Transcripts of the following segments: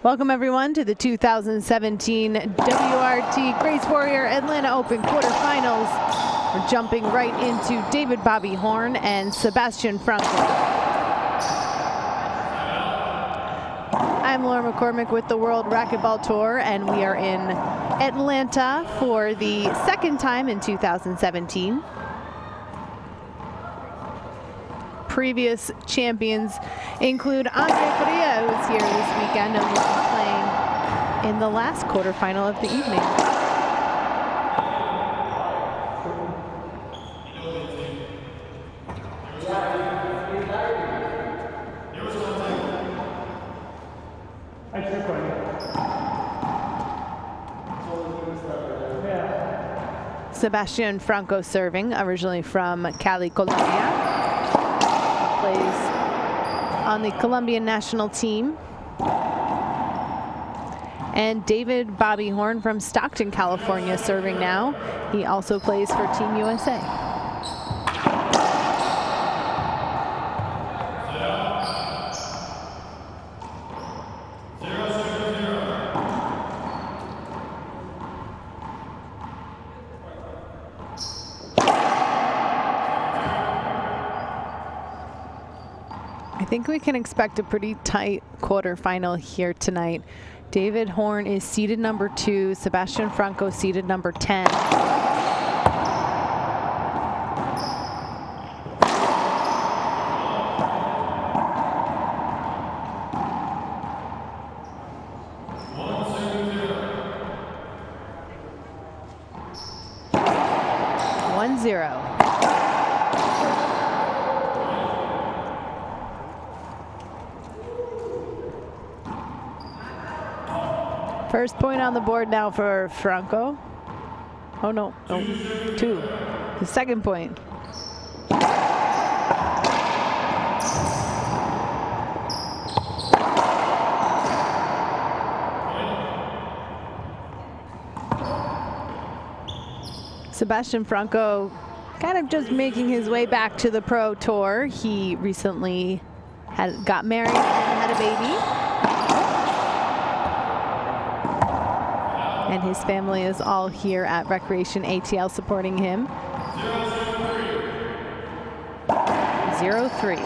Welcome everyone to the 2017 WRT Grace Warrior Atlanta Open quarterfinals. We're jumping right into David Bobby Horn and Sebastian Franco. I'm Laura McCormick with the World Racquetball Tour, and we are in Atlanta for the second time in 2017. Previous champions include Andre Perea, who was here this weekend and will be playing in the last quarterfinal of the evening. Sebastian Franco serving, originally from Cali, Colombia. Plays on the Colombian national team. And David Bobby Horn from Stockton, California, serving now. He also plays for Team USA. I think we can expect a pretty tight quarterfinal here tonight. David Horn is seeded number 2, Sebastian Franco seeded number 10. One zero. First point on the board now for Franco. Oh no, two. The second point. Sebastian Franco kind of just making his way back to the pro tour. He recently got married and had a baby. And his family is all here at Recreation ATL supporting him. 0-3.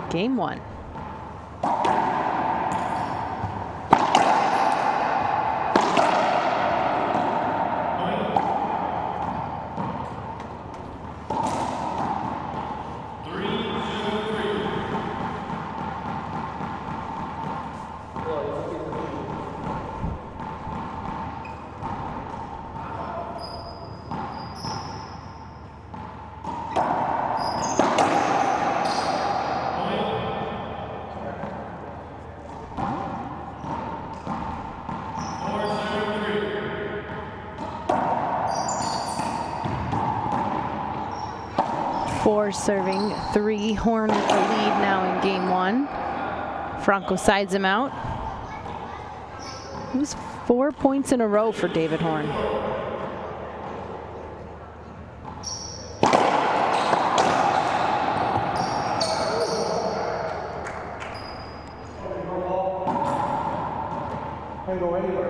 Game one. Four serving 3. Horn with the lead now in game one. Franco sides him out. It was 4 points in a row for David Horn. Go anywhere.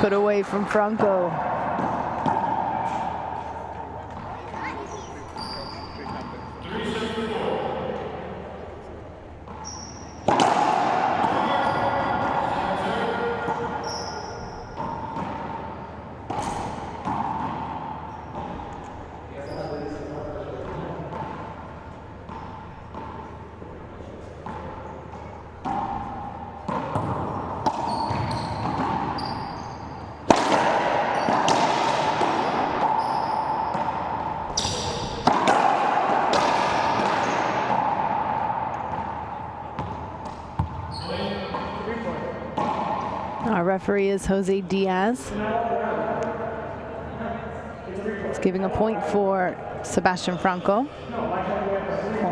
put away from Franco. Our referee is Jose Diaz. He's giving a point for Sebastian Franco.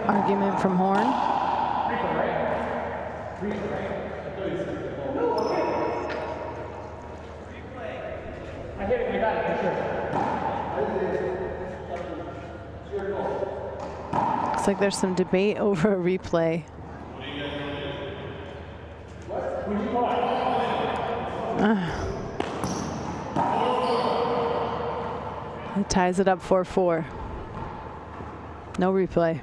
Argument from Horn. Looks like there's some debate over a replay. It ties it up 4-4. No replay.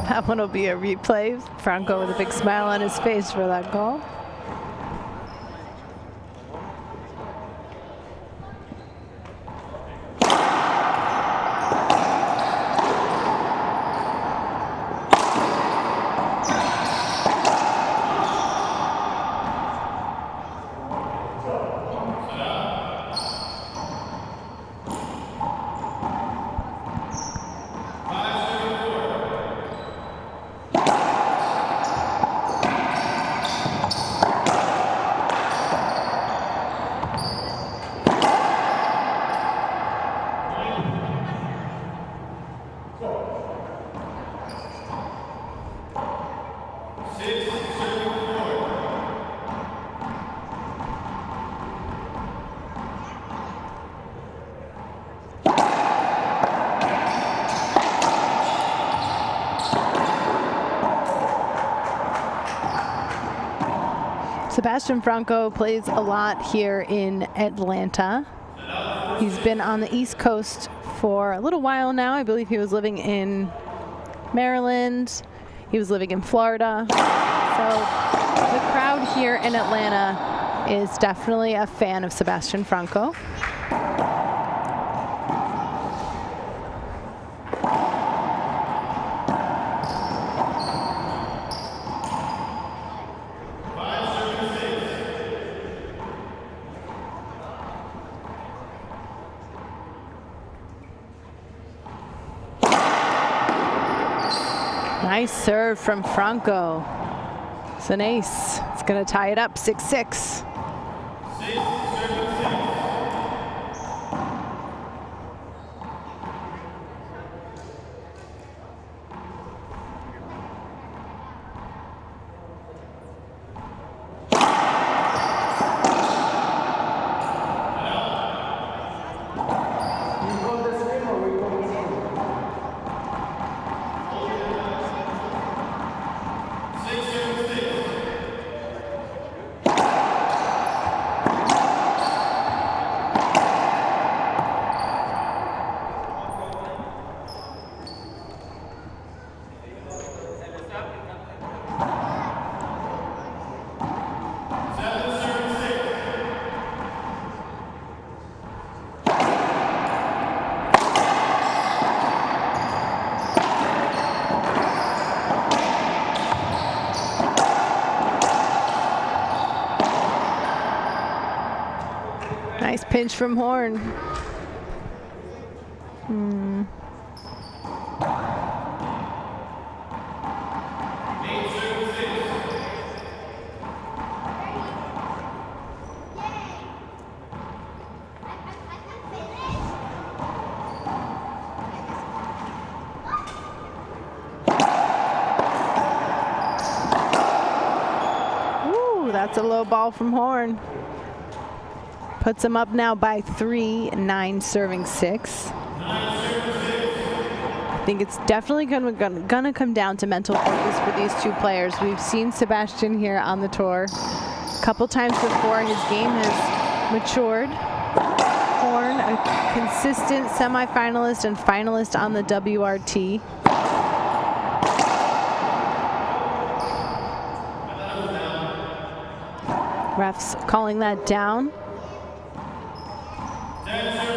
That one will be a replay. Franco with a big smile on his face for that goal. Sebastian Franco plays a lot here in Atlanta. He's been on the East Coast for a little while now. I believe he was living in Maryland. He was living in Florida. So the crowd here in Atlanta is definitely a fan of Sebastian Franco. Nice serve from Franco. It's an ace. It's going to tie it up 6-6. Nice pinch from Horn. That's a low ball from Horn. Puts him up now by 3, 9 serving 6. I think it's definitely gonna come down to mental focus for these two players. We've seen Sebastian here on the tour a couple times before. His game has matured. Horn, a consistent semifinalist and finalist on the WRT. Refs calling that down.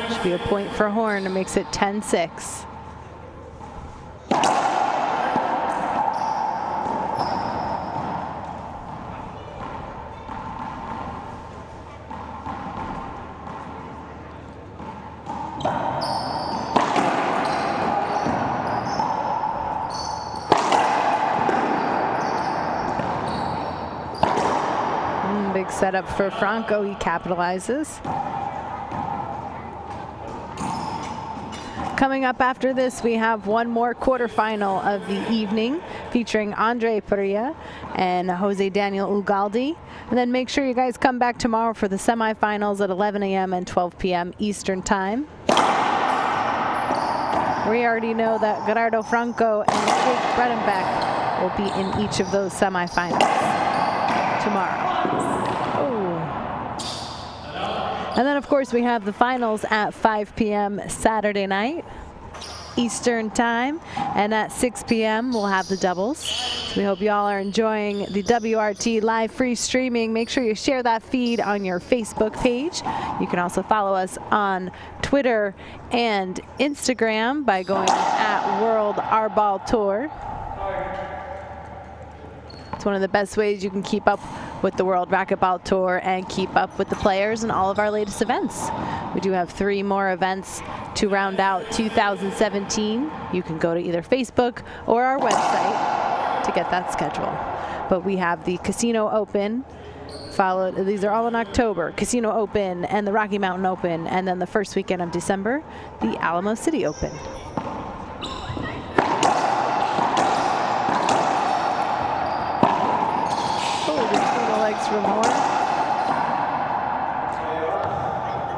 Should be a point for Horn. It makes it 10-6. Big setup for Franco. He capitalizes. Coming up after this, we have one more quarterfinal of the evening featuring Andre Perea and Jose Daniel Ugalde. And then make sure you guys come back tomorrow for the semifinals at 11 a.m. and 12 p.m. Eastern Time. We already know that Gerardo Franco and Jake Bredenbeck will be in each of those semifinals tomorrow. And then, of course, we have the finals at 5 p.m. Saturday night, Eastern Time. And at 6 p.m., we'll have the doubles. So we hope you all are enjoying the WRT live free streaming. Make sure you share that feed on your Facebook page. You can also follow us on Twitter and Instagram by going at World Arball Tour. It's one of the best ways you can keep up with the World Racquetball Tour and keep up with the players and all of our latest events. We do have 3 more events to round out 2017. You can go to either Facebook or our website to get that schedule. But we have the Casino Open, followed, these are all in October, Casino Open and the Rocky Mountain Open, and then the first weekend of December, the Alamo City Open. From Horn.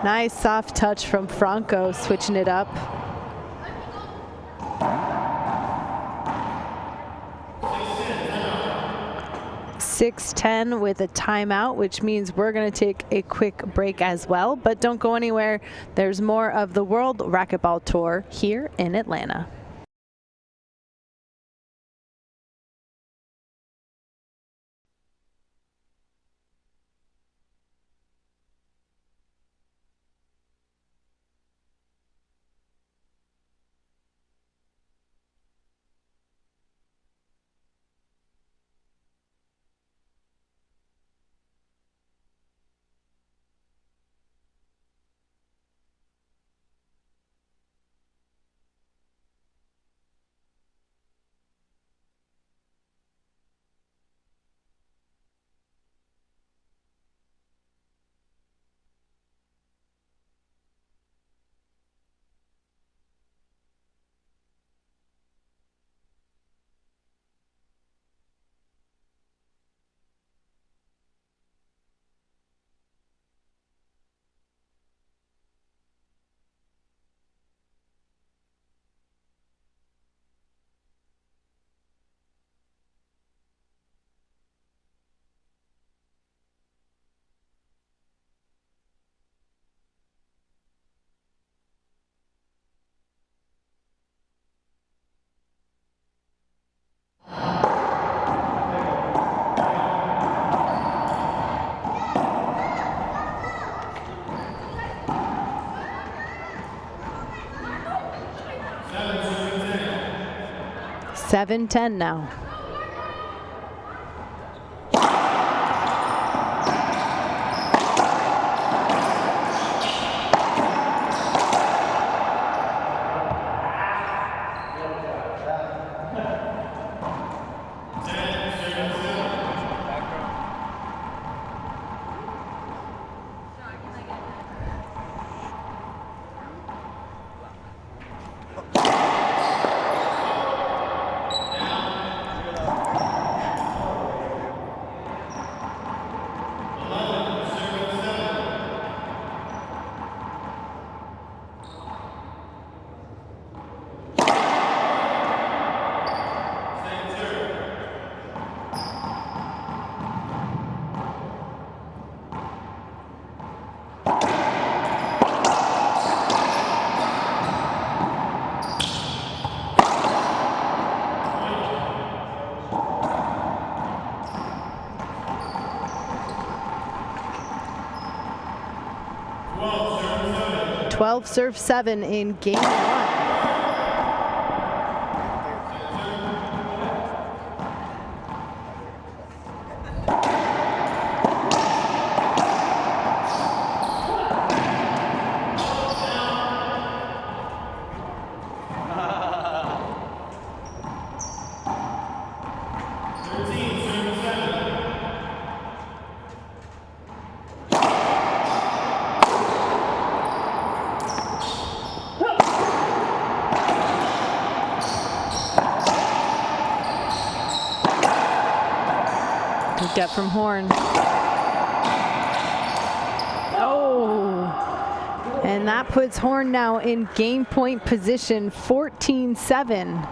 Nice soft touch from Franco, switching it up. .610 with a timeout, which means we're going to take a quick break as well. But don't go anywhere. There's more of the World Racquetball Tour here in Atlanta. .710 now. 12 serve 7 in game 1. Good get from Horn. Oh, and that puts Horn now in game point position, 14-7.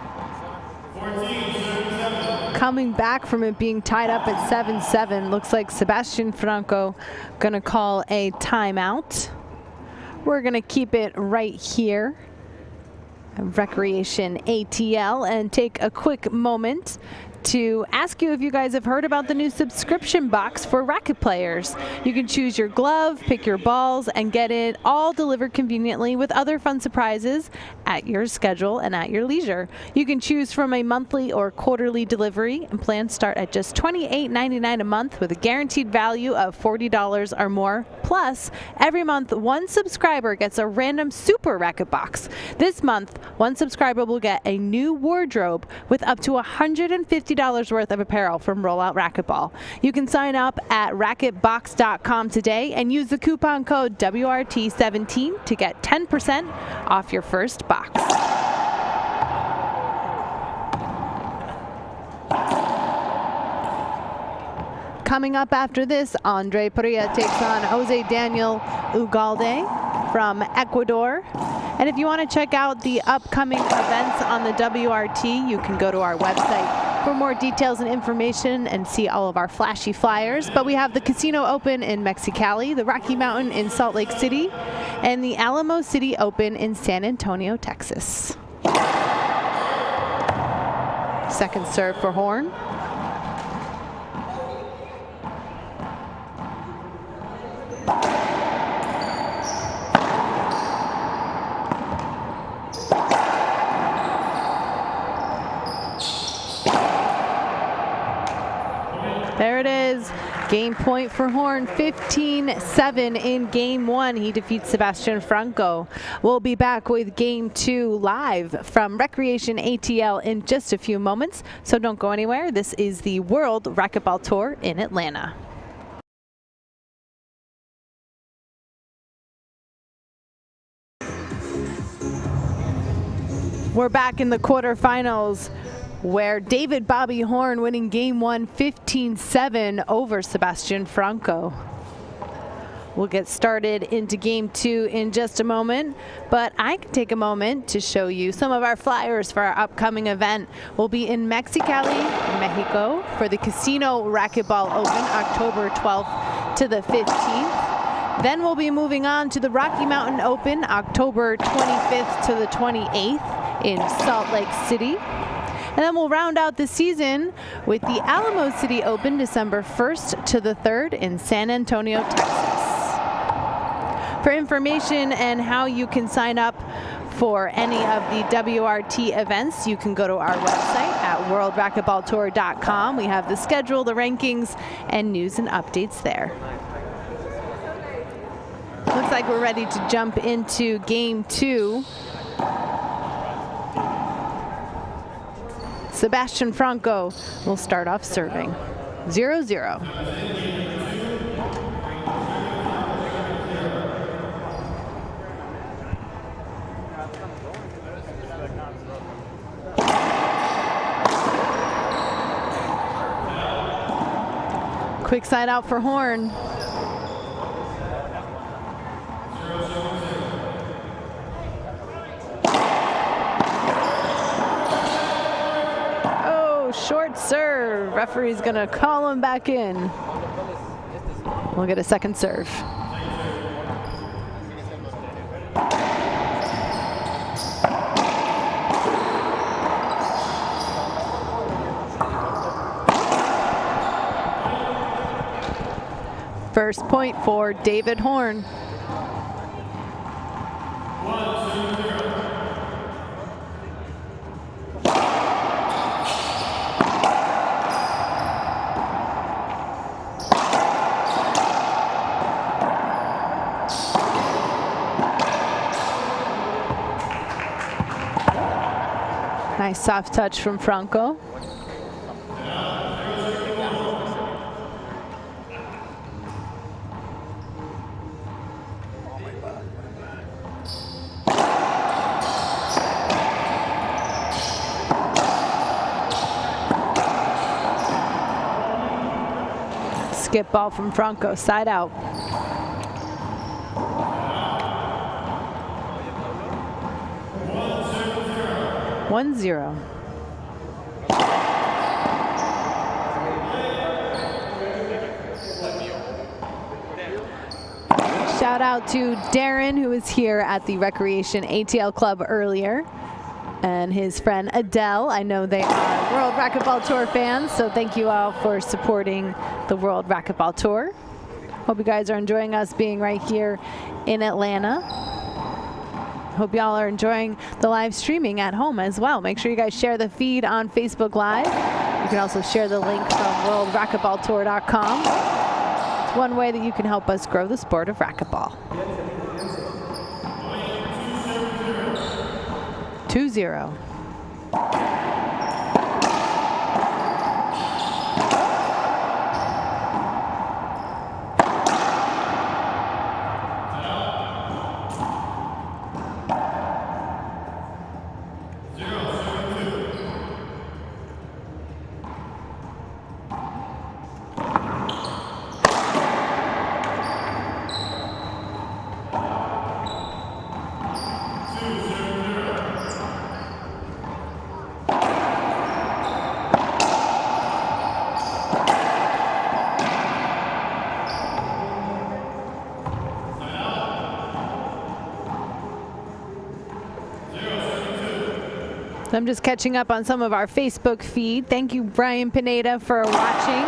Coming back from it being tied up at 7-7, looks like Sebastian Franco gonna call a timeout. We're gonna keep it right here, Recreation ATL, and take a quick moment to ask you if you guys have heard about the new subscription box for racket players. You can choose your glove, pick your balls, and get it all delivered conveniently with other fun surprises at your schedule and at your leisure. You can choose from a monthly or quarterly delivery, and plans start at just $28.99 a month with a guaranteed value of $40 or more. Plus, every month, one subscriber gets a random super racket box. This month, one subscriber will get a new wardrobe with up to $150 worth of apparel from Rollout Racquetball. You can sign up at racketbox.com today and use the coupon code WRT17 to get 10% off your first box. Coming up after this, Andre Perea takes on Jose Daniel Ugalde from Ecuador. And if you want to check out the upcoming events on the WRT, you can go to our website for more details and information and see all of our flashy flyers. But we have the Casino Open in Mexicali, the Rocky Mountain in Salt Lake City, and the Alamo City Open in San Antonio, Texas. Second serve for Horn. There it is. Game point for Horn, 15-7 in game 1. He defeats Sebastian Franco. We'll be back with game 2 live from Recreation ATL in just a few moments, so don't go anywhere. This is the World Racquetball Tour in Atlanta. We're back in the quarterfinals, where David Bobby Horn winning game 1 15-7 over Sebastian Franco. We'll get started into game 2 in just a moment, but I can take a moment to show you some of our flyers for our upcoming event. We'll be in Mexicali, Mexico for the Casino Racquetball Open, October 12th to the 15th. Then we'll be moving on to the Rocky Mountain Open, October 25th to the 28th in Salt Lake City. And then we'll round out the season with the Alamo City Open, December 1st to the 3rd in San Antonio, Texas. For information and how you can sign up for any of the WRT events, you can go to our website at worldracquetballtour.com. We have the schedule, the rankings, and news and updates there. Looks like we're ready to jump into game 2. Sebastian Franco will start off serving. 0-0. Quick side out for Horn. Short serve. Referee's gonna call him back in. We'll get a second serve. First point for David Horn. soft touch from Franco. Skip ball from Franco, side out. One zero. Shout out to Darren, who was here at the Recreation ATL Club earlier, and his friend Adele. I know they are World Racquetball Tour fans, so thank you all for supporting the World Racquetball Tour. Hope you guys are enjoying us being right here in Atlanta. Hope y'all are enjoying the live streaming at home as well. Make sure you guys share the feed on Facebook Live. You can also share the link from worldracquetballtour.com. It's one way that you can help us grow the sport of racquetball. 2-0. I'm just catching up on some of our Facebook feed. Thank you, Brian Pineda, for watching.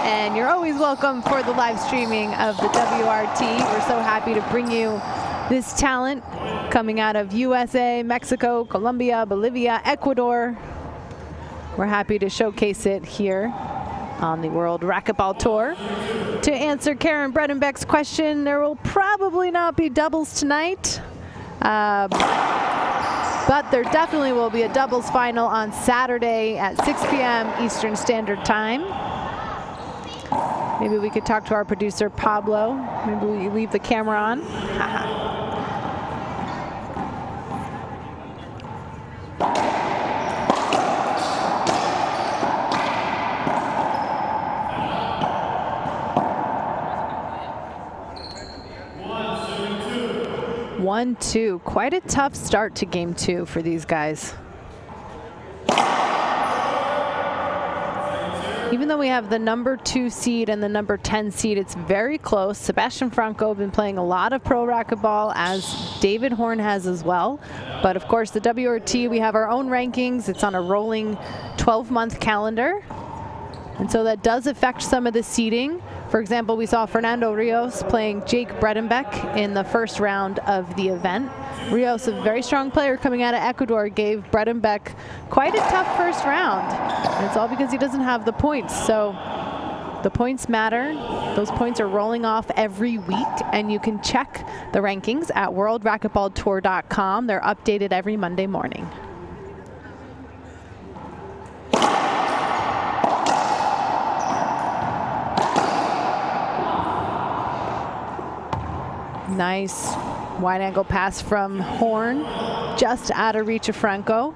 And you're always welcome for the live streaming of the WRT. We're so happy to bring you this talent coming out of USA, Mexico, Colombia, Bolivia, Ecuador. We're happy to showcase it here on the World Racquetball Tour. To answer Karen Bredenbeck's question, there will probably not be doubles tonight. But there definitely will be a doubles final on Saturday at 6 p.m. Eastern Standard Time. Maybe we could talk to our producer, Pablo. Maybe we leave the camera on. 1-2. Quite a tough start to game two for these guys. Even though we have the number 2 seed and the number 10 seed, it's very close. Sebastian Franco has been playing a lot of pro racquetball, as David Horn has as well. But of course, the WRT, we have our own rankings. It's on a rolling 12-month calendar. And so that does affect some of the seeding. For example, we saw Fernando Rios playing Jake Bredenbeck in the first round of the event. Rios, a very strong player coming out of Ecuador, gave Bredenbeck quite a tough first round. And it's all because he doesn't have the points. So the points matter. Those points are rolling off every week, and you can check the rankings at worldracquetballtour.com. They're updated every Monday morning. Nice wide angle pass from Horn, just out of reach of Franco.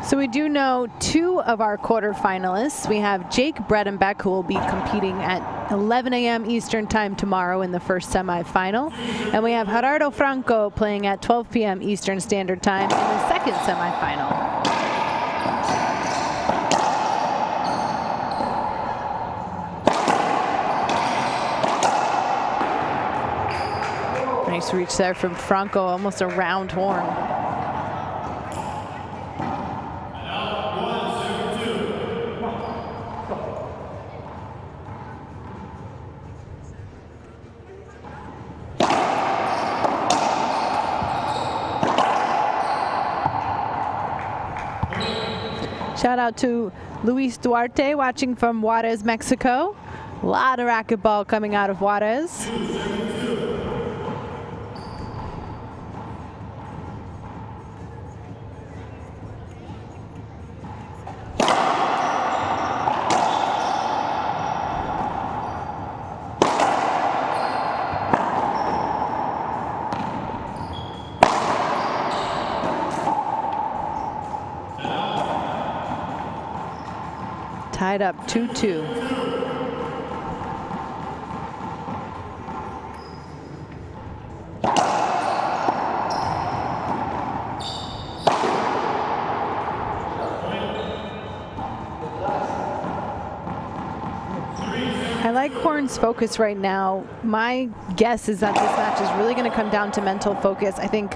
So we do know 2 of our quarterfinalists. We have Jake Bredenbeck, who will be competing at 11 a.m. Eastern time tomorrow in the first semifinal. And we have Gerardo Franco playing at 12 p.m. Eastern Standard Time in the second semifinal. Nice reach there from Franco, almost a round horn. Shout out to Luis Duarte watching from Juarez, Mexico. A lot of racquetball coming out of Juarez. Tied up 2-2. I like Horn's focus right now. My guess is that this match is really going to come down to mental focus. I think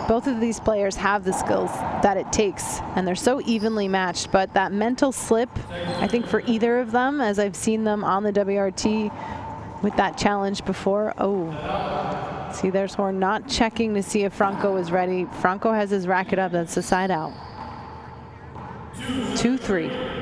both of these players have the skills that it takes, and they're so evenly matched, but that mental slip, I think for either of them, as I've seen them on the WRT with that challenge before. Oh, see, there's Horn not checking to see if Franco is ready. Franco has his racket up. That's the side out. 2-3.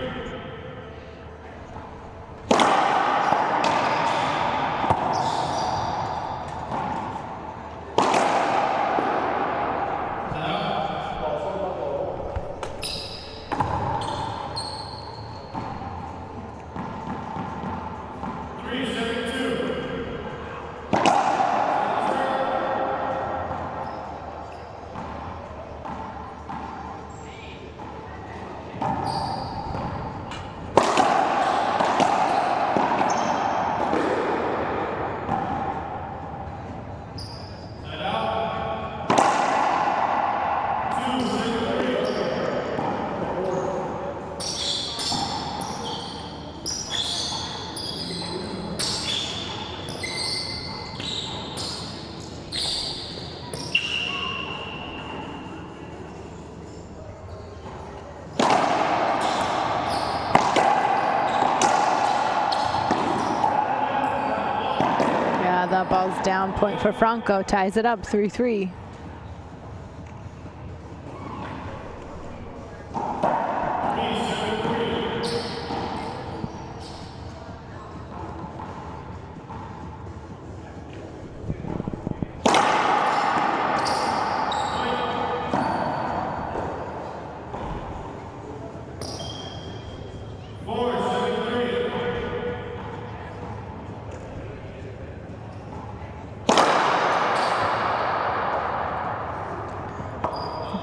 That ball's down, point for Franco, ties it up 3-3.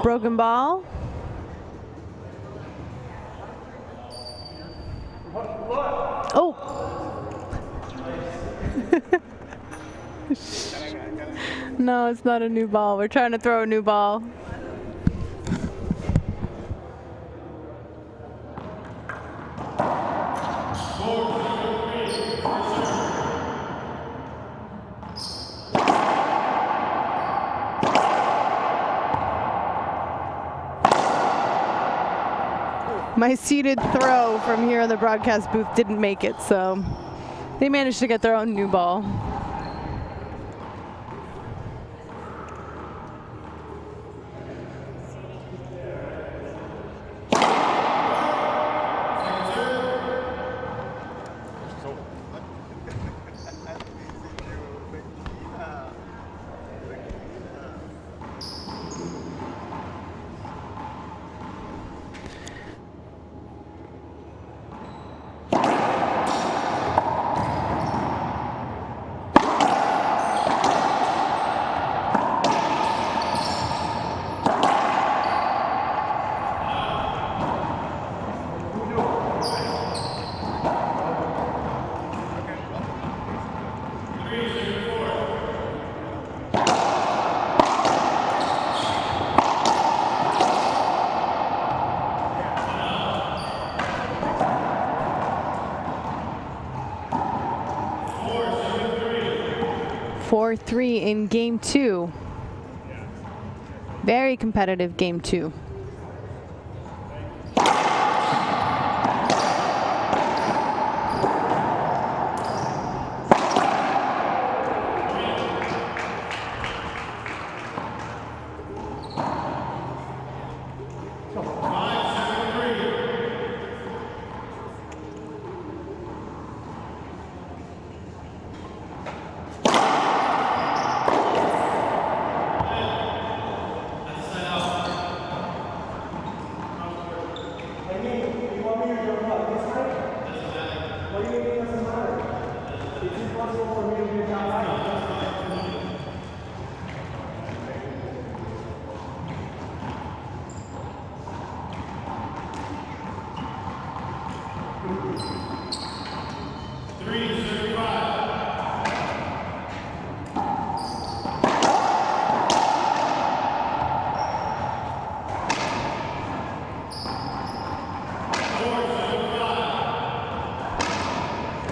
Broken ball. Oh. No, it's not a new ball. We're trying to throw a new ball. My seated throw from here in the broadcast booth didn't make it, so they managed to get their own new ball. In game two. Very competitive game two.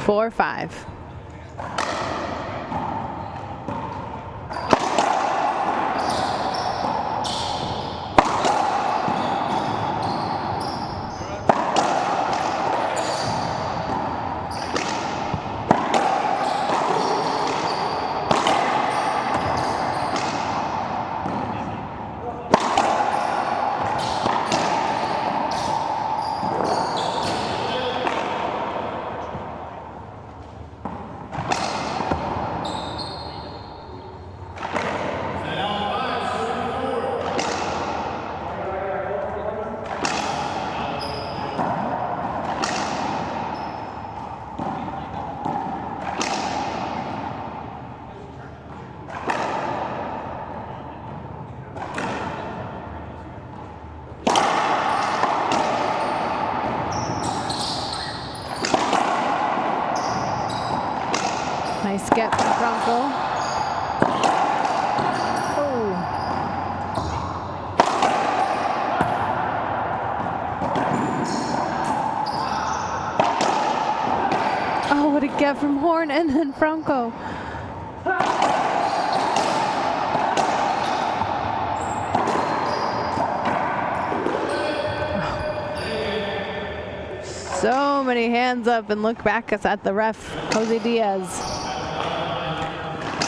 Four, five. Nice get from Franco. Oh, what a get from Horn and then Franco. So many hands up and look back at the ref, Jose Diaz.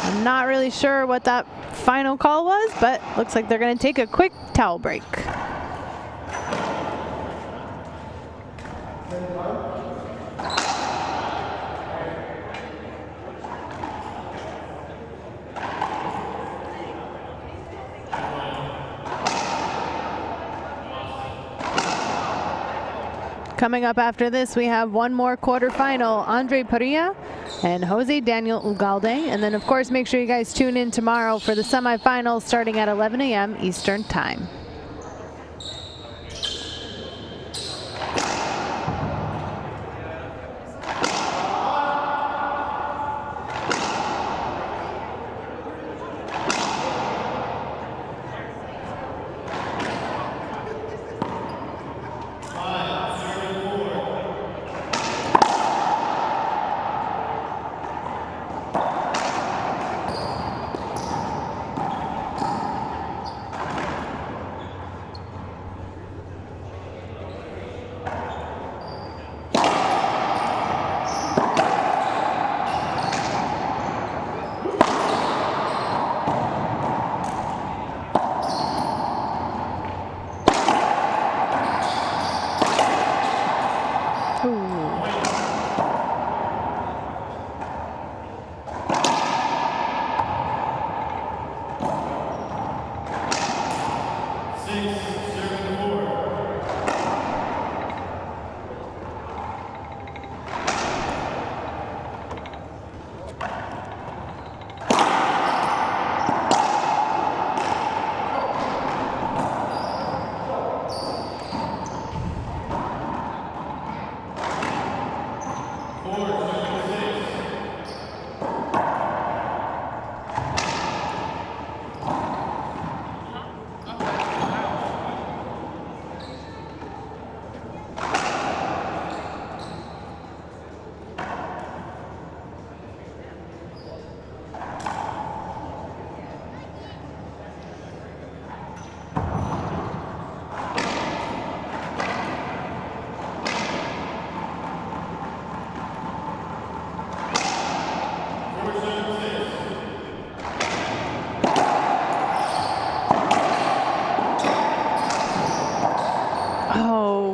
I'm not really sure what that final call was, but looks like they're going to take a quick towel break. Coming up after this, we have one more quarterfinal, Andre Parilla and Jose Daniel Ugalde. And then, of course, make sure you guys tune in tomorrow for the semifinals starting at 11 a.m. Eastern Time.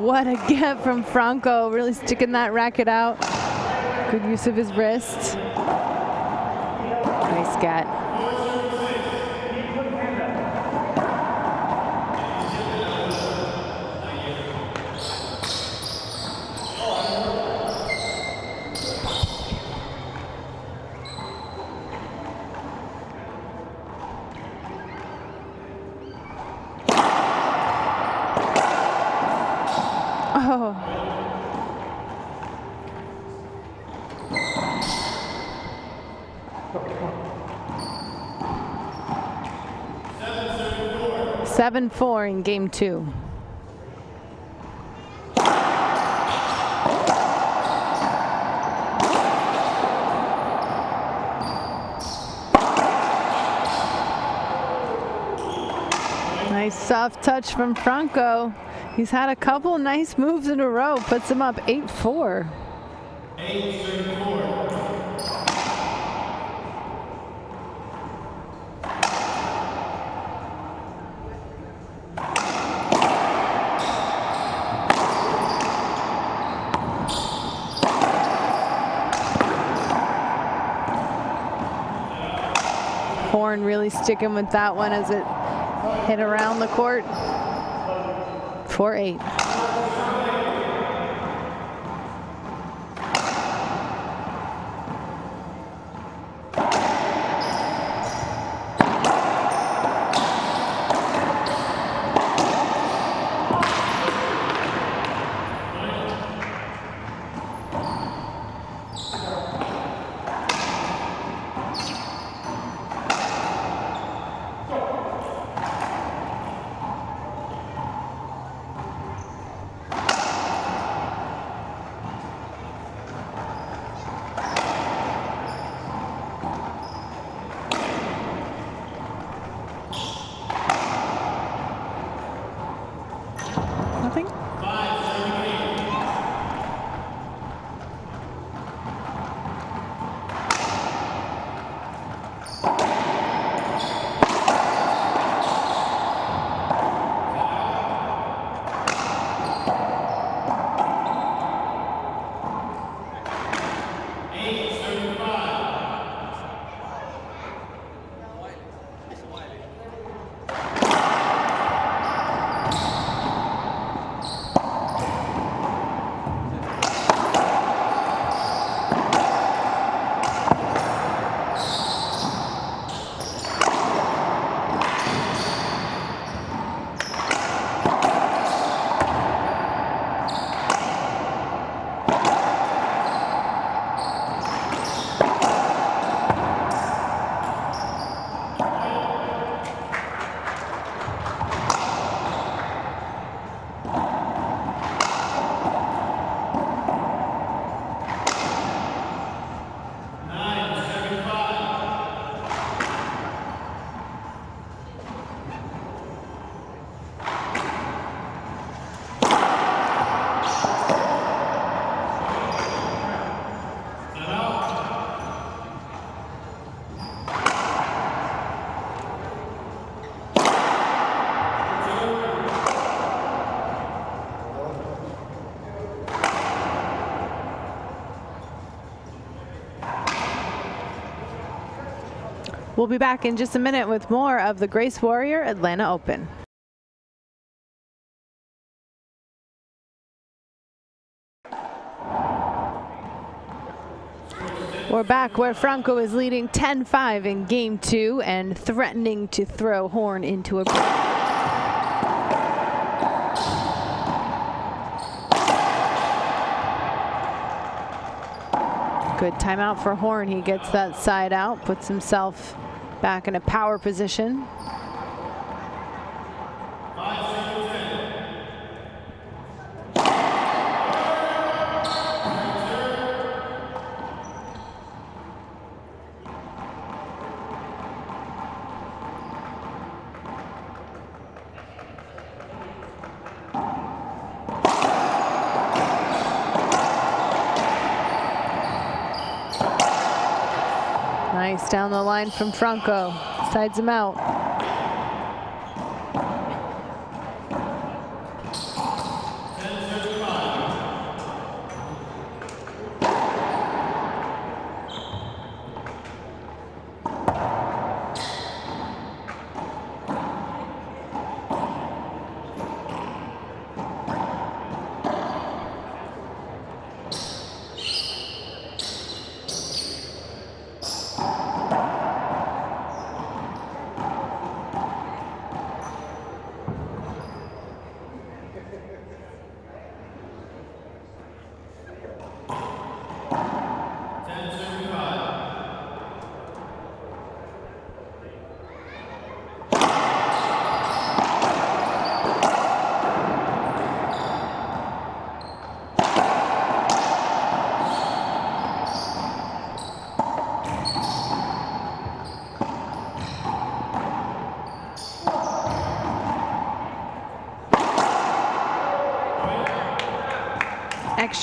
What a get from Franco, really sticking that racket out. Good use of his wrist. Nice get. Oh. 7-4 in game 2. Nice soft touch from Franco. He's had a couple nice moves in a row. Puts him up 8-4. 8-4. Horn really sticking with that one as it hit around the court. 4-8. Nothing? We'll be back in just a minute with more of the Grace Warrior Atlanta Open. We're back where Franco is leading 10-5 in game 2 and threatening to throw Horn into a break. Good timeout for Horn. He gets that side out, puts himself back in a power position. Nice down the line from Franco. Sides him out.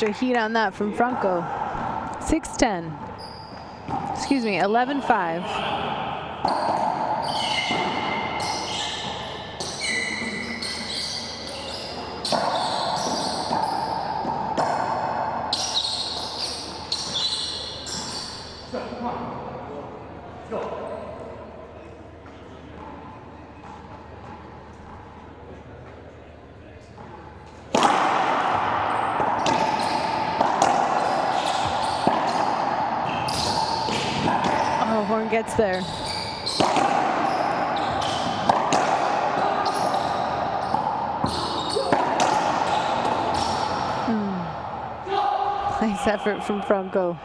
extra heat on that from Franco. 6-10. Excuse me, 11-5. Horn gets there. Nice effort from Franco.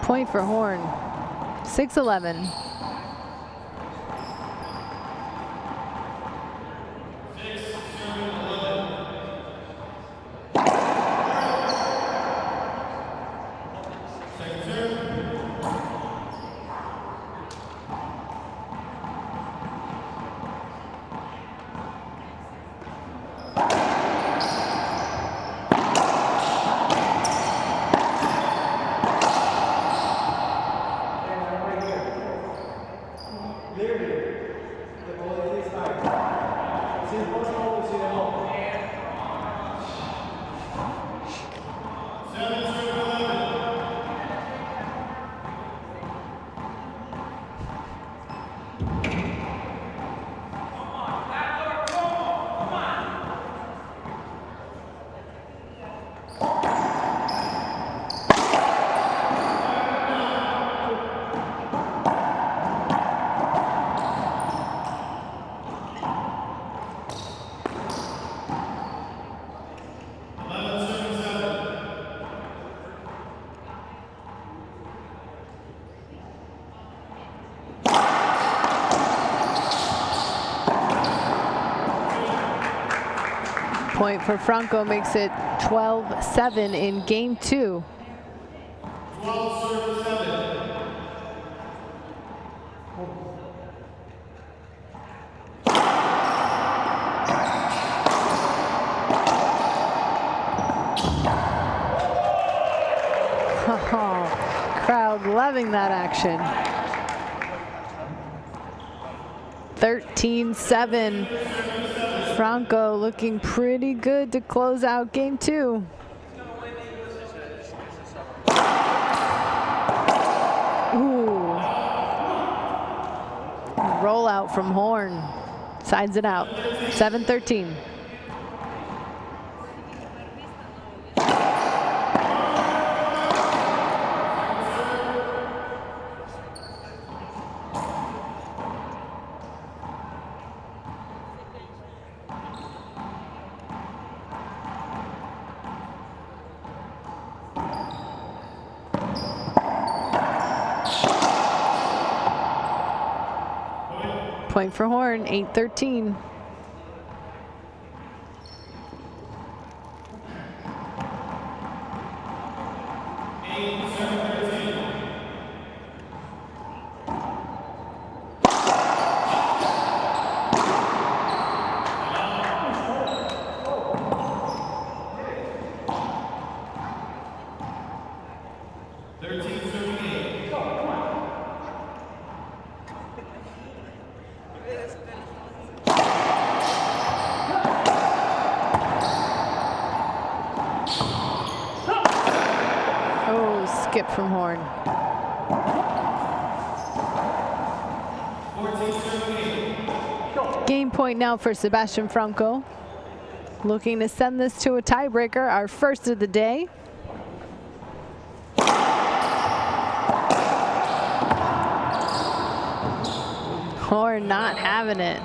Point for Horn. 6-11. Point for Franco makes it 12-7 in game 2. 12-7. Crowd loving that action. 13-7. Franco looking pretty good to close out game 2. Ooh. Rollout from Horn. Sides it out. 7-13. Point for Horn, 8-13. Oh, skip from Horn. Game point now for Sebastian Franco. Looking to send this to a tiebreaker, our first of the day. Horn not having it.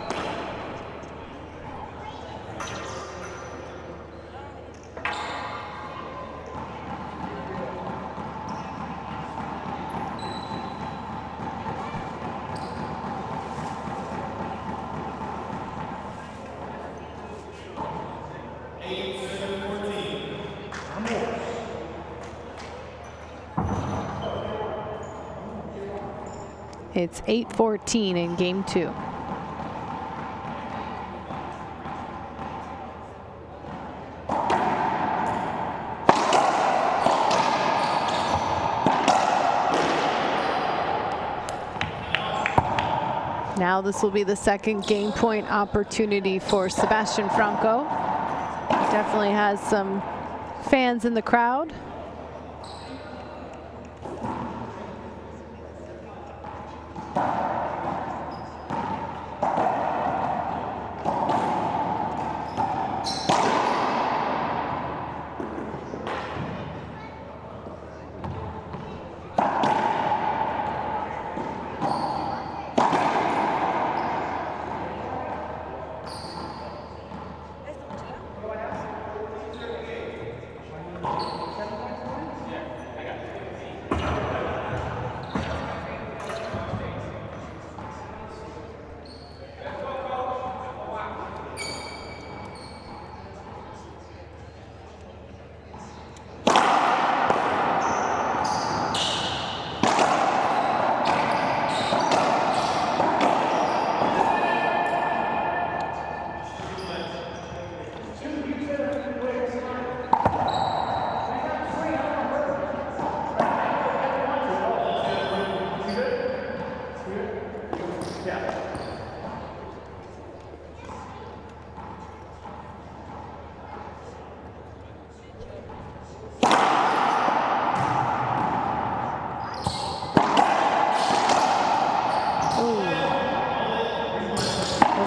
It's 8-14 in game 2. Now this will be the second game point opportunity for Sebastian Franco. Definitely has some fans in the crowd.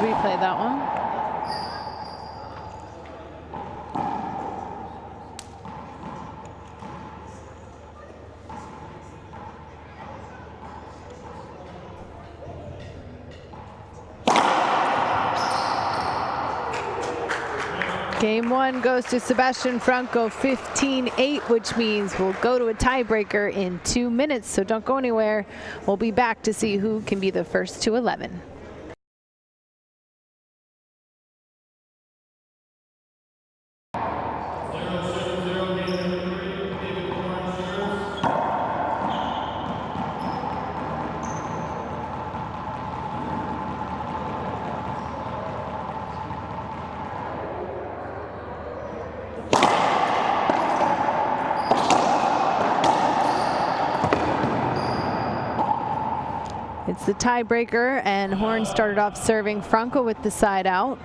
Replay that one. Game 1 goes to Sebastian Franco, 15-8, which means we'll go to a tiebreaker in 2 minutes. So don't go anywhere. We'll be back to see who can be the first to 11. It's the tiebreaker, and Horn started off serving Franco with the side out.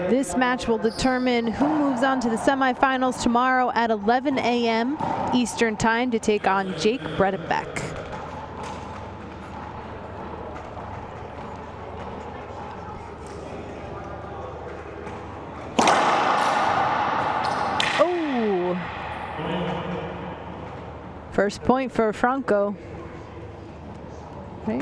This match will determine who moves on to the semifinals tomorrow at 11 a.m. Eastern Time to take on Jake Bredenbeck. Oh! First point for Franco. Right.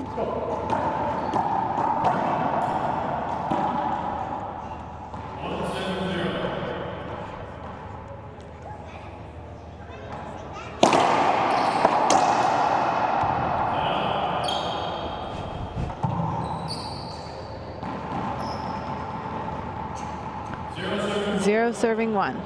Zero serving one.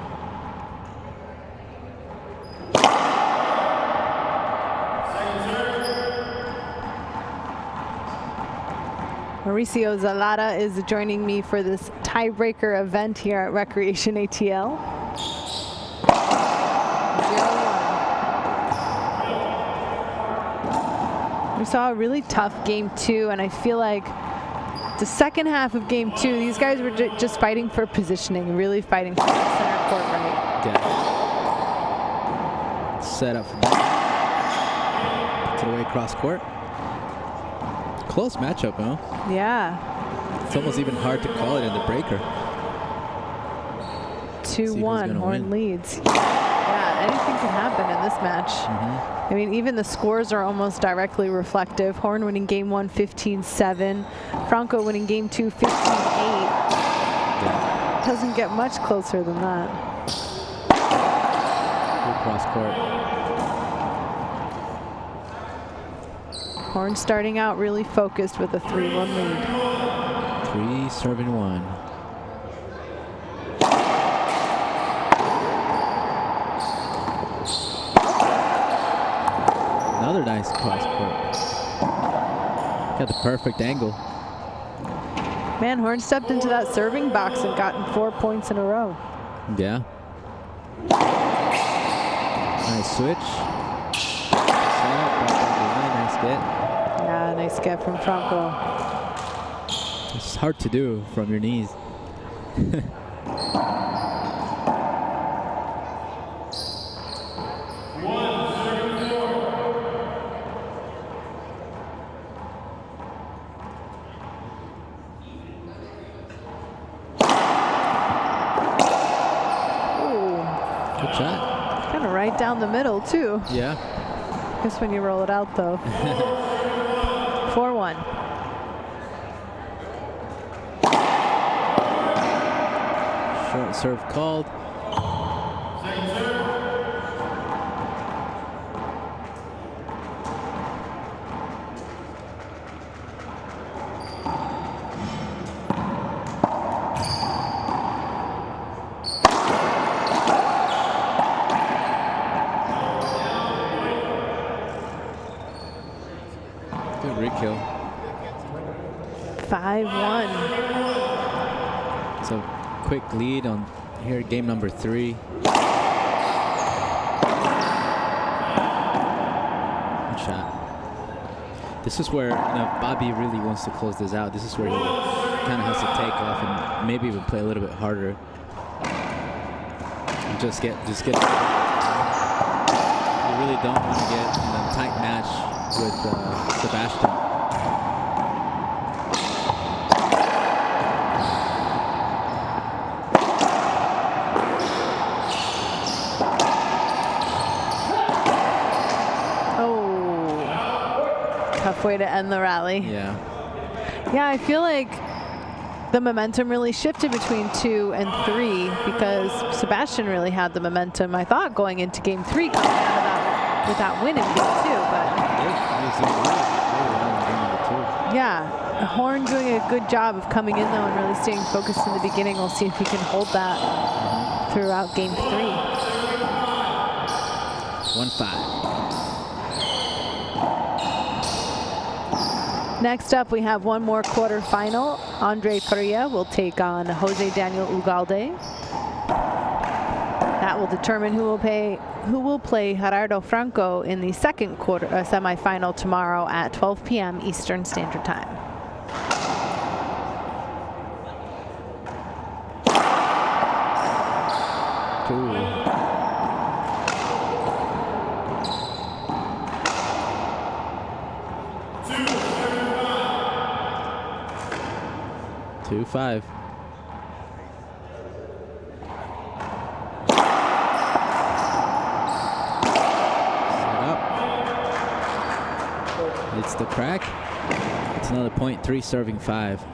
Mauricio Zalata is joining me for this tiebreaker event here at Recreation ATL. 0-1. We saw a really tough game 2, and I feel like the second half of game 2, these guys were just fighting for positioning, really fighting for the center court right. Yeah. Set up from that. Puts it away cross court. Close matchup, huh? Yeah. It's almost even hard to call it in the breaker. 2-1, Horn leads. Yeah, anything can happen in this match. I mean, even the scores are almost directly reflective. Horn winning game 1, 15-7. Franco winning game 2, 15-8. Yeah. Doesn't get much closer than that. Good cross court. Horn starting out really focused with a 3-1 lead. 3-1. Another nice cross court. Got the perfect angle. Man, Horn stepped into that serving box and gotten 4 points in a row. Yeah. Nice switch. Nice get. Yeah, nice get from Franco. It's hard to do from your knees. Good shot. Kind of right down the middle, too. Yeah. Just when you roll it out, though. 4-1. Short serve called. Good re-kill. 5-1. So quick lead on here, game number 3. Good shot. This is where, if Bobby really wants to close this out, this is where he kind of has to take off and maybe even play a little bit harder. And just get. You really don't want to get in a tight match with Sebastian. Tough way to end the rally. Yeah. Yeah, I feel like the momentum really shifted between 2 and 3 because Sebastian really had the momentum, I thought, going into game 3 coming out of that with that win in game 2. But yeah, Horn doing a good job of coming in though and really staying focused in the beginning. We'll see if he can hold that throughout game 3. 1-5. Next up, we have one more quarterfinal. Andre Faria will take on Jose Daniel Ugalde. That will determine who will play Gerardo Franco in the second semifinal tomorrow at 12 p.m. Eastern Standard Time. Cool. 2-5. Set up. It's the crack. It's another point. 3 serving 5.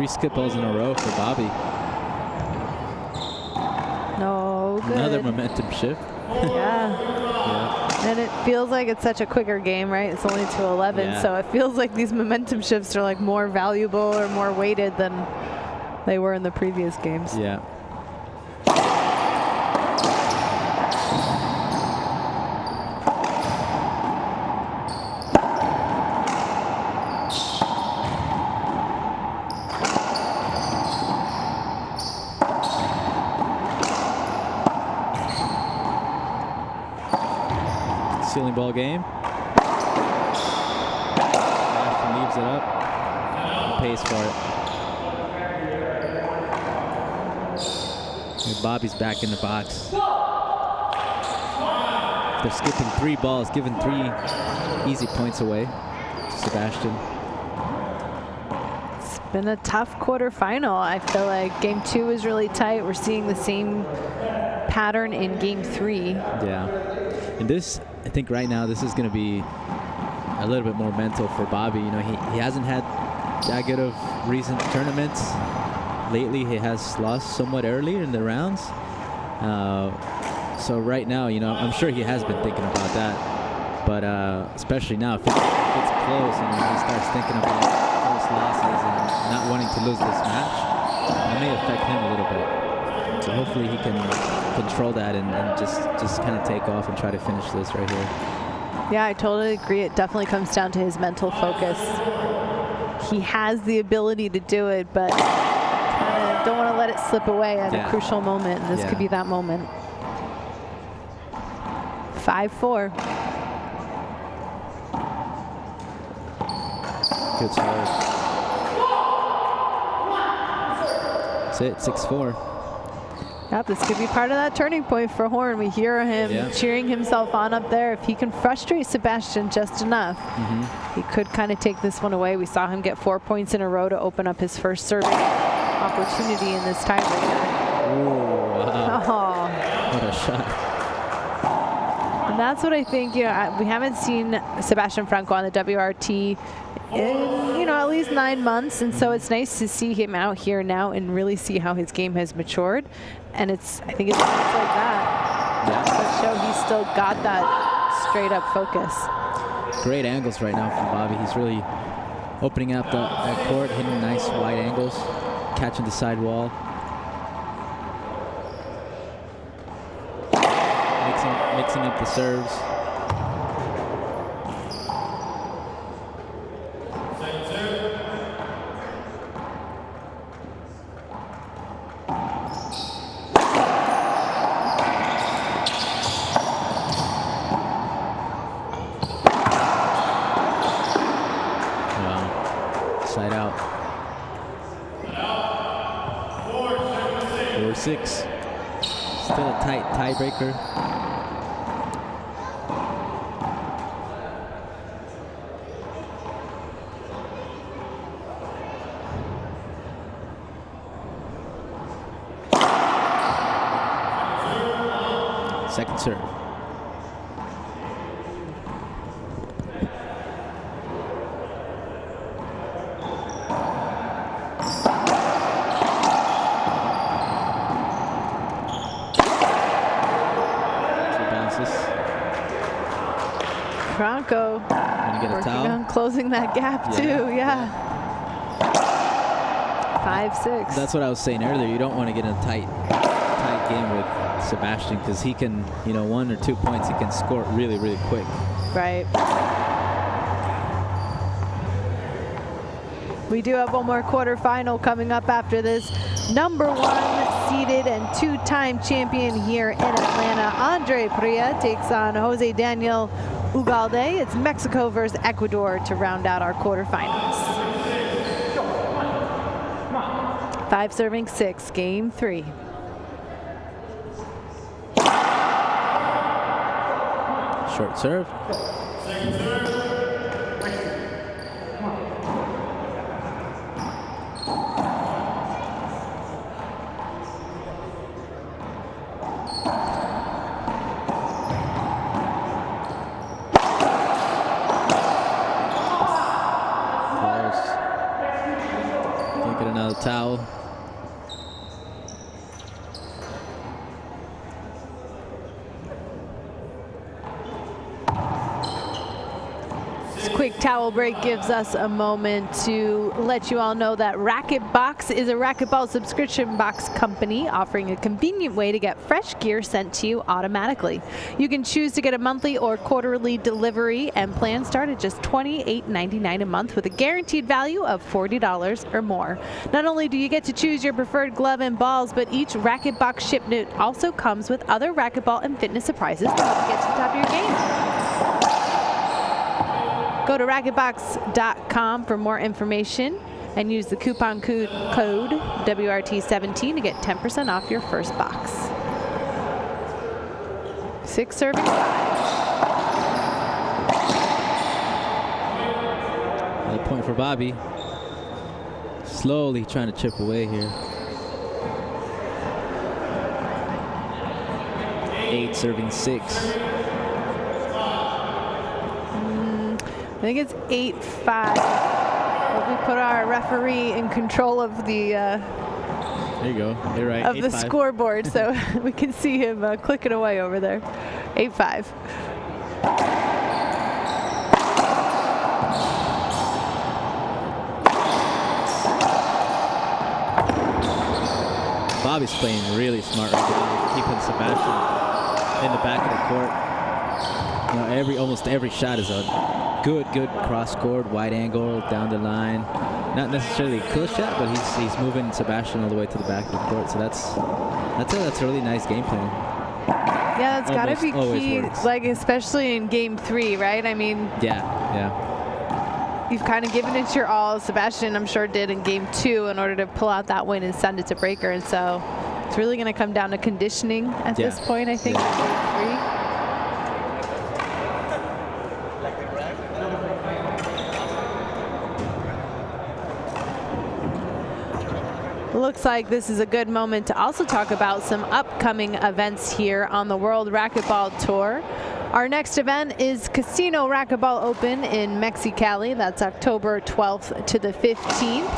Skip balls in a row for Bobby. No good. Another momentum shift. Yeah. And it feels like it's such a quicker game, right? It's only to 11, so it feels like these momentum shifts are like more valuable or more weighted than they were in the previous games. Yeah. ceiling ball game. Sebastian leaves it up and pays for it. And Bobby's back in the box. They're skipping 3 balls, giving 3 easy points away to Sebastian. It's been a tough quarterfinal. I feel like game 2 is really tight. We're seeing the same pattern in game 3. Yeah. And this, I think right now, this is going to be a little bit more mental for Bobby. You know, he hasn't had that good of recent tournaments. Lately, he has lost somewhat earlier in the rounds. So right now, you know, I'm sure he has been thinking about that. But especially now, if it's close and he starts thinking about those losses and not wanting to lose this match, it may affect him a little bit. So hopefully he can control that and just kind of take off and try to finish this right here. Yeah, I totally agree. It definitely comes down to his mental focus. He has the ability to do it, but don't want to let it slip away at a crucial moment. And this could be that moment. 5-4. Good serve. That's it, 6-4. Yep, this could be part of that turning point for Horn. We hear him cheering himself on up there. If he can frustrate Sebastian just enough, he could kind of take this one away. We saw him get 4 points in a row to open up his first serving opportunity in this tiebreaker. Ooh, wow. Oh. What a shot. And that's what I think, you know, we haven't seen Sebastian Franco on the WRT in, you know, at least 9 months. And so it's nice to see him out here now and really see how his game has matured. And I think it's moments like that that show he's still got that straight up focus. Great angles right now from Bobby. He's really opening up that court, hitting nice wide angles, catching the side wall. Mixing up the serves. Wow. Side out. 4-6. Still a tight tiebreaker. Second serve. Two bounces. Franco working on closing that gap too, 5-6. That's what I was saying earlier. You don't want to get in a tight game with Sebastian because he can, you know, 1 or 2 points, he can score really, really quick. Right. We do have one more quarterfinal coming up after this. #1 seeded and 2-time champion here in Atlanta, Andre Pria takes on Jose Daniel Ugalde. It's Mexico versus Ecuador to round out our quarterfinals. 5-6, game 3. Short serve. Can't get another towel. Quick towel break gives us a moment to let you all know that Racket Box is a racquetball subscription box company offering a convenient way to get fresh gear sent to you automatically. You can choose to get a monthly or quarterly delivery, and plans start at just $28.99 a month with a guaranteed value of $40 or more. Not only do you get to choose your preferred glove and balls, but each Racket Box shipment also comes with other racquetball and fitness surprises to help you get to the top of your game. Go to racketbox.com for more information and use the coupon code WRT17 to get 10% off your first box. 6 serving 5. Another point for Bobby. Slowly trying to chip away here. 8 serving 6. I think it's 8-5. We put our referee in control of the there you go. You're right. of the scoreboard, so we can see him clicking away over there. 8-5. Bobby's playing really smart right now, keeping Sebastian in the back of the court. You know, almost every shot is a good cross court, wide angle, down the line. Not necessarily a close shot, but he's moving Sebastian all the way to the back of the court. So that's a really nice game plan. Yeah, that's got to be key, works. like especially in game 3, right? I mean, yeah. You've kind of given it your all. Sebastian, I'm sure, did in game 2 in order to pull out that win and send it to breaker. And so it's really going to come down to conditioning at this point, I think, in game 3. Looks like this is a good moment to also talk about some upcoming events here on the World Racquetball Tour. Our next event is Casino Racquetball Open in Mexicali. That's October 12th to the 15th.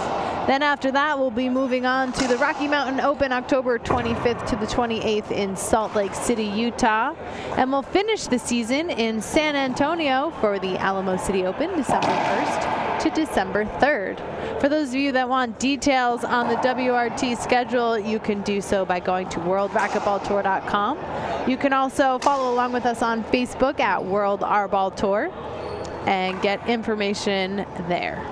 Then after that, we'll be moving on to the Rocky Mountain Open October 25th to the 28th in Salt Lake City, Utah. And we'll finish the season in San Antonio for the Alamo City Open, December 1st to December 3rd. For those of you that want details on the WRT schedule, you can do so by going to worldracquetballtour.com. You can also follow along with us on Facebook at World R-Ball Tour and get information there.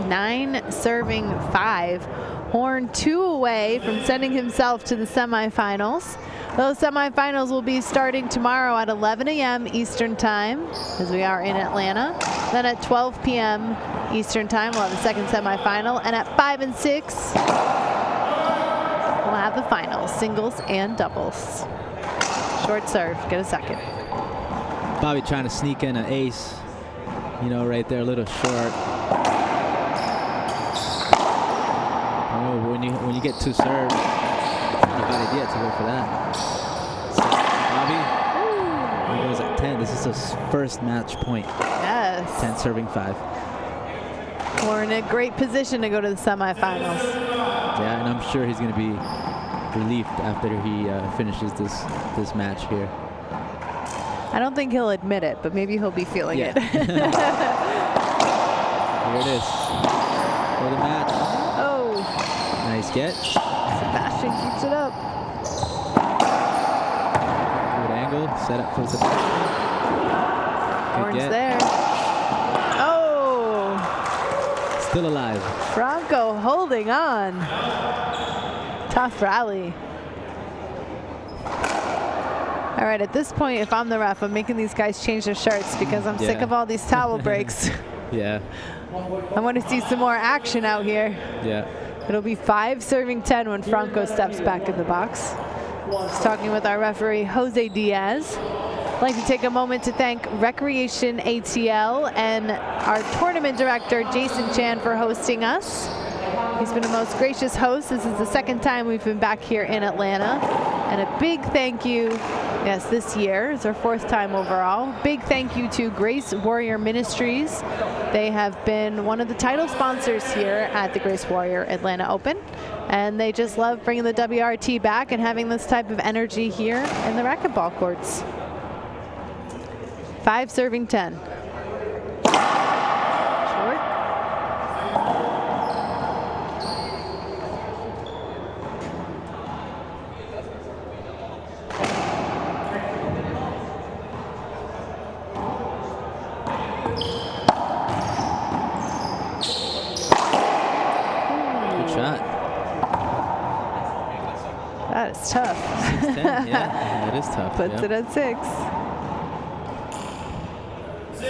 9 serving 5. Horn 2 away from sending himself to the semifinals. Those semifinals will be starting tomorrow at 11 a.m. Eastern Time, as we are in Atlanta. Then at 12 p.m. Eastern Time, we'll have the second semifinal. And at 5 and 6, we'll have the finals, singles and doubles. Short serve, get a second. Bobby trying to sneak in an ace, you know, right there, a little short. Oh, when you get 2 serves, it's not a bad idea to go for that. So, Bobby, he goes at 10. This is his first match point. Yes. 10 serving 5. We're in a great position to go to the semifinals. Yeah, and I'm sure he's going to be relieved after he finishes this match here. I don't think he'll admit it, but maybe he'll be feeling it. Here it is for the match. Oh. Nice get. Sebastian keeps it up. Good angle. Set up for Sebastian. Horns there. Oh. Still alive. Franco holding on. Tough rally. All right, at this point, if I'm the ref, I'm making these guys change their shirts because I'm sick of all these towel breaks. Yeah. I want to see some more action out here. Yeah. It'll be 5 serving 10 when Franco steps back in the box. Just talking with our referee, Jose Diaz. I'd like to take a moment to thank Recreation ATL and our tournament director, Jason Chan, for hosting us. He's been a most gracious host. This is the second time we've been back here in Atlanta. And a big thank you, yes, this year is our 4th time overall. Big thank you to Grace Warrior Ministries. They have been one of the title sponsors here at the Grace Warrior Atlanta Open. And they just love bringing the WRT back and having this type of energy here in the racquetball courts. 5 serving 10. Short. Good shot. That is tough. 6-10. Yeah, that is tough. Puts it at 6. Ooh,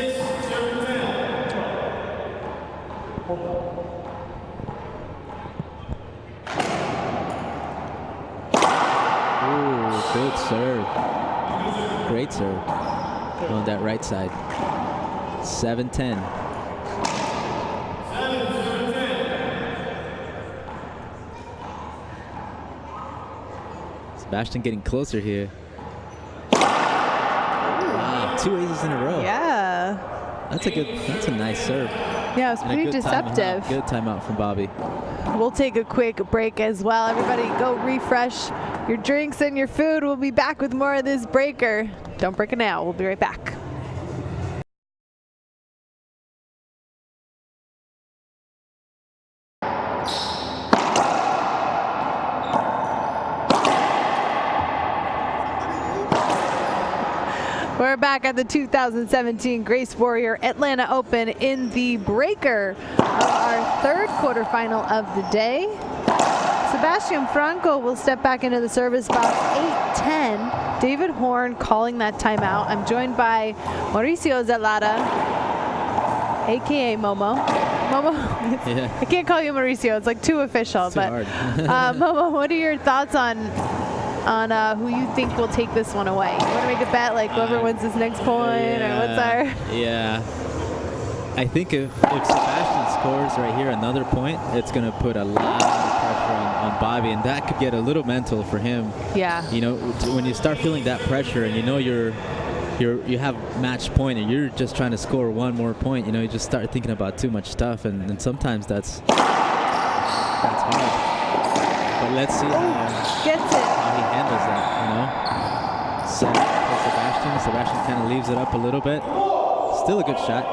good serve. Great serve on that right side. 7-10. Sebastian getting closer here. Wow, 2 aces in a row. Yeah. That's a nice serve. Yeah, it was pretty deceptive. Good timeout from Bobby. We'll take a quick break as well. Everybody go refresh your drinks and your food. We'll be back with more of this breaker. Don't break it now. We'll be right back. We're back at the 2017 Grace Warrior Atlanta Open in the breaker of our third quarterfinal of the day. Sebastian Franco will step back into the service about 8-10. David Horn calling that timeout. I'm joined by Mauricio Zelada, aka Momo. Momo, yeah. I can't call you Mauricio. It's like too official. It's too hard. Momo, what are your thoughts on who you think will take this one away? You want to make a bet, like whoever wins this next point, or what's our? Yeah. I think if Sebastian scores right here another point, it's going to put a lot of pressure on Bobby, and that could get a little mental for him. Yeah. You know, when you start feeling that pressure, and you know you have match point, and you're just trying to score one more point, you know, you just start thinking about too much stuff, and sometimes that's hard. But let's see how he handles that, you know. Set up for Sebastian. Sebastian kind of leaves it up a little bit. Still a good shot.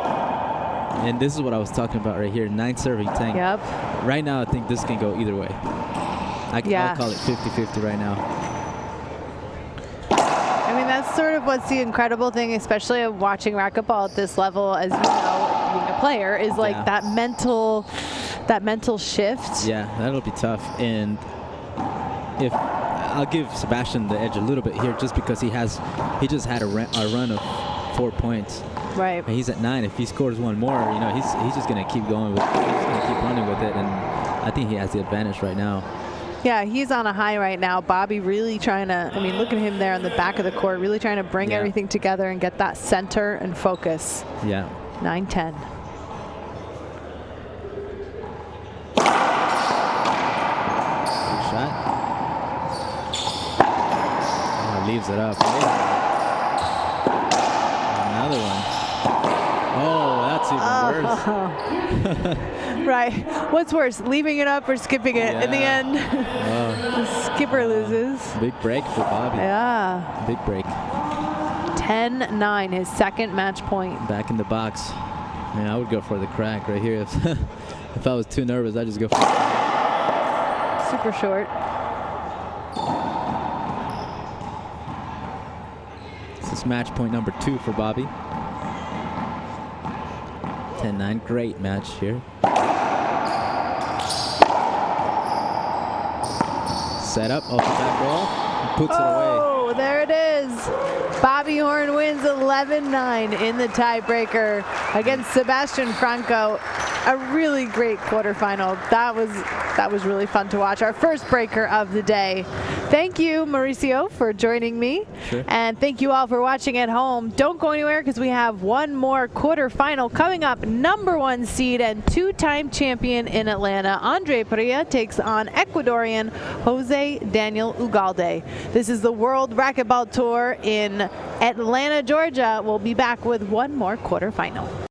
And this is what I was talking about right here. 9 serving 10. Yep. Right now, I think this can go either way. I'll call it 50-50 right now. I mean, that's sort of what's the incredible thing, especially of watching racquetball at this level, as you know, being a player, is like that mental shift. Yeah, that'll be tough. And if I'll give Sebastian the edge a little bit here, just because he just had a run of 4 points. Right. And he's at 9. If he scores one more, you know, he's just gonna keep going with it. He's gonna keep running with it, and I think he has the advantage right now. Yeah, he's on a high right now. Bobby really trying to, I mean, look at him there on the back of the court, really trying to bring everything together and get that center and focus. Yeah. 9-10. Good shot. Oh, leaves it up. Another one. Oh, that's even worse. Right. What's worse, leaving it up or skipping it in the end? The skipper loses. Big break for Bobby. Yeah. Big break. 10-9, his second match point. Back in the box. Yeah, I would go for the crack right here. If I was too nervous, I'd just go for it. Super short. This is match point number 2 for Bobby. 10-9, great match here. Set up off the back wall, and puts it away. Oh, there it is. Bobby Horn wins 11-9 in the tiebreaker against Sebastian Franco. A really great quarterfinal. That was really fun to watch. Our first breaker of the day. Thank you, Mauricio, for joining me. Sure. And thank you all for watching at home. Don't go anywhere because we have one more quarterfinal coming up. #1 seed and 2-time champion in Atlanta, Andre Perea, takes on Ecuadorian Jose Daniel Ugalde. This is the World Racquetball Tour in Atlanta, Georgia. We'll be back with one more quarterfinal.